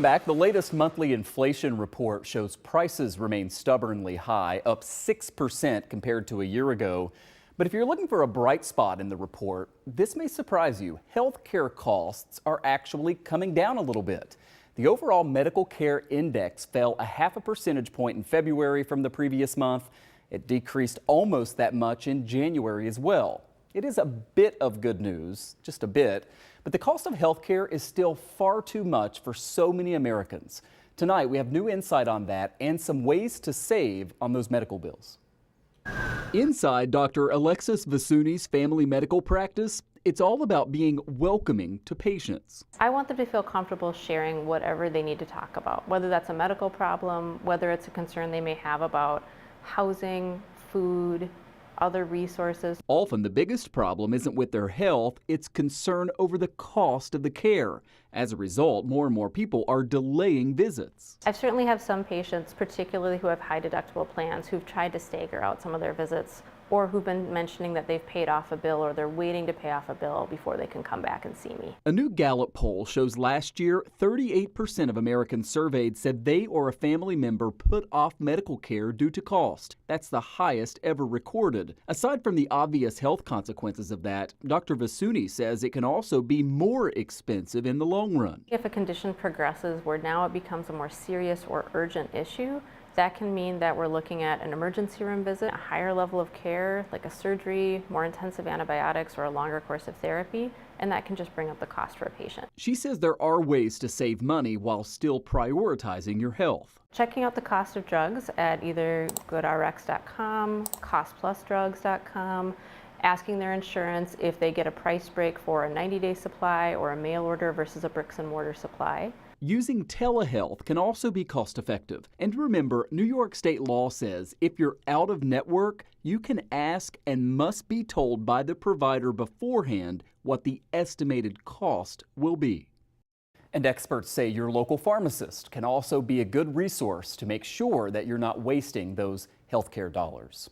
Back, the latest monthly inflation report shows prices remain stubbornly high, up 6% compared to a year ago. But if you're looking for a bright spot in the report, this may surprise you. Healthcare costs are actually coming down a little bit. The overall medical care index fell a half a percentage point in February from the previous month. It decreased almost that much in January as well. It is a bit of good news, just a bit, but the cost of health care is still far too much for so many Americans. Tonight, we have new insight on that and some ways to save on those medical bills. Inside Dr. Alexis Vasuni's family medical practice, it's all about being welcoming to patients. I want them to feel comfortable sharing whatever they need to talk about, whether that's a medical problem, whether it's a concern they may have about housing, food, other resources. Often the biggest problem isn't with their health, it's concern over the cost of the care. As a result, more and more people are delaying visits. I certainly have some patients, particularly who have high deductible plans, who've tried to stagger out some of their visits, or who've been mentioning that they've paid off a bill or they're waiting to pay off a bill before they can come back and see me. A new Gallup poll shows last year 38% of Americans surveyed said they or a family member put off medical care due to cost. That's the highest ever recorded. Aside from the obvious health consequences of that, Dr. Vasuni says it can also be more expensive in the long run. If a condition progresses where now it becomes a more serious or urgent issue, that can mean that we're looking at an emergency room visit, a higher level of care, like a surgery, more intensive antibiotics, or a longer course of therapy, and that can just bring up the cost for a patient. She says there are ways to save money while still prioritizing your health. Checking out the cost of drugs at either goodrx.com, costplusdrugs.com, asking their insurance if they get a price break for a 90-day supply or a mail order versus a bricks and mortar supply. Using telehealth can also be cost-effective. And remember, New York state law says if you're out of network, you can ask and must be told by the provider beforehand what the estimated cost will be. And experts say your local pharmacist can also be a good resource to make sure that you're not wasting those healthcare dollars.